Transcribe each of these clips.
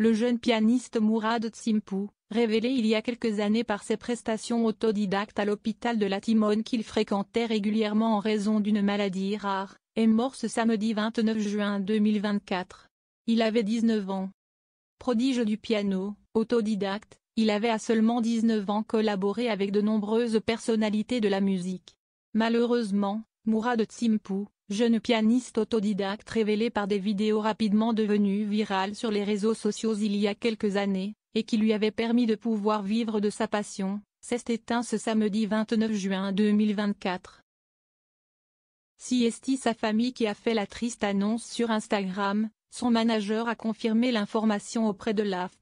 Le jeune pianiste Mourad Tsimpou, révélé il y a quelques années par ses prestations autodidactes à l'hôpital de la Timone qu'il fréquentait régulièrement en raison d'une maladie rare, est mort ce samedi 29 juin 2024. Il avait 19 ans. Prodige du piano, autodidacte, il avait à seulement 19 ans collaboré avec de nombreuses personnalités de la musique. Malheureusement, Mourad Tsimpou, jeune pianiste autodidacte révélé par des vidéos rapidement devenues virales sur les réseaux sociaux il y a quelques années, et qui lui avait permis de pouvoir vivre de sa passion, s'est éteint ce samedi 29 juin 2024. C'est sa famille qui a fait la triste annonce sur Instagram, son manager a confirmé l'information auprès de l'AFP.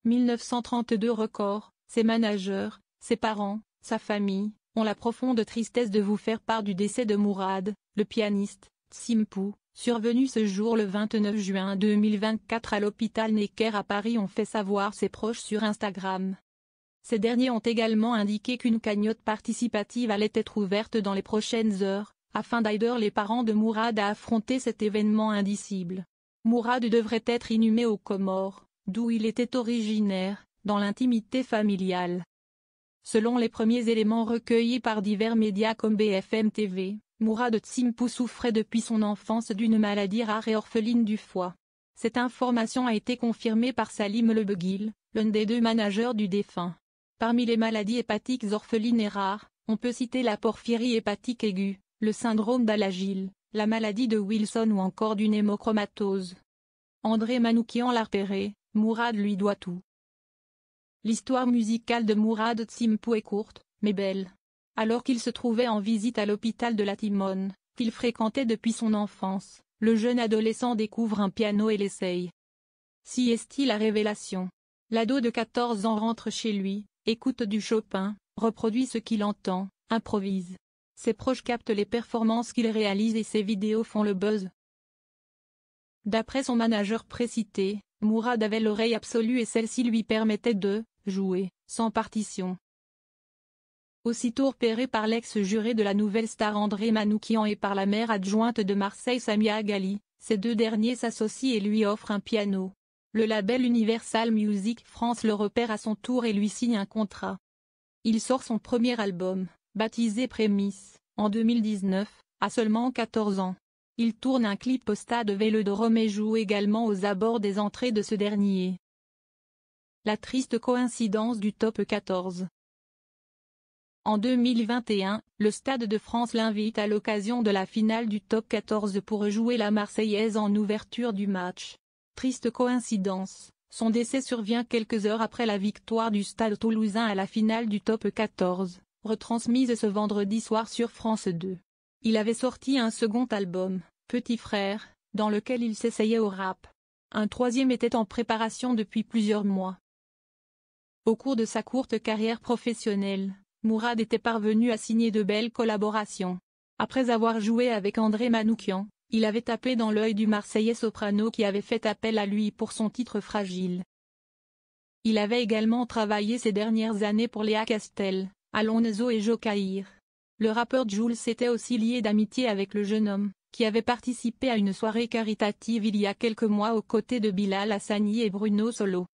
1932 record, ses managers, ses parents, sa famille, ont la profonde tristesse de vous faire part du décès de Mourad, le pianiste, Tsimpou, survenu ce jour le 29 juin 2024 à l'hôpital Necker à Paris, ont fait savoir ses proches sur Instagram. Ces derniers ont également indiqué qu'une cagnotte participative allait être ouverte dans les prochaines heures, afin d'aider les parents de Mourad à affronter cet événement indicible. Mourad devrait être inhumé aux Comores, d'où il était originaire, dans l'intimité familiale. Selon les premiers éléments recueillis par divers médias comme BFM TV, Mourad Tsimpou souffrait depuis son enfance d'une maladie rare et orpheline du foie. Cette information a été confirmée par Salim Lebeguil, l'un des deux managers du défunt. Parmi les maladies hépatiques orphelines et rares, on peut citer la porphyrie hépatique aiguë, le syndrome d'Alagille, la maladie de Wilson ou encore d'une hémochromatose. André Manoukian l'a repéré, Mourad lui doit tout. L'histoire musicale de Mourad Tsimpou est courte, mais belle. Alors qu'il se trouvait en visite à l'hôpital de la Timone, qu'il fréquentait depuis son enfance, le jeune adolescent découvre un piano et l'essaye. C'est la révélation. L'ado de 14 ans rentre chez lui, écoute du Chopin, reproduit ce qu'il entend, improvise. Ses proches captent les performances qu'il réalise et ses vidéos font le buzz. D'après son manager précité, Mourad avait l'oreille absolue et celle-ci lui permettait de jouer, sans partition. Aussitôt repéré par l'ex-juré de la nouvelle star André Manoukian et par la maire adjointe de Marseille Samia Ghali, ces deux derniers s'associent et lui offrent un piano. Le label Universal Music France le repère à son tour et lui signe un contrat. Il sort son premier album, baptisé Prémices, en 2019, à seulement 14 ans. Il tourne un clip au stade Vélodrome et joue également aux abords des entrées de ce dernier. La triste coïncidence du top 14. En 2021, le Stade de France l'invite à l'occasion de la finale du top 14 pour jouer la Marseillaise en ouverture du match. Triste coïncidence, son décès survient quelques heures après la victoire du Stade toulousain à la finale du top 14, retransmise ce vendredi soir sur France 2. Il avait sorti un second album, Petit Frère, dans lequel il s'essayait au rap. Un troisième était en préparation depuis plusieurs mois. Au cours de sa courte carrière professionnelle, Mourad était parvenu à signer de belles collaborations. Après avoir joué avec André Manoukian, il avait tapé dans l'œil du Marseillais soprano qui avait fait appel à lui pour son titre Fragile. Il avait également travaillé ces dernières années pour Léa Castel, Alonso et Joe Caïr. Le rappeur Jules s'était aussi lié d'amitié avec le jeune homme, qui avait participé à une soirée caritative il y a quelques mois aux côtés de Bilal Hassani et Bruno Solo.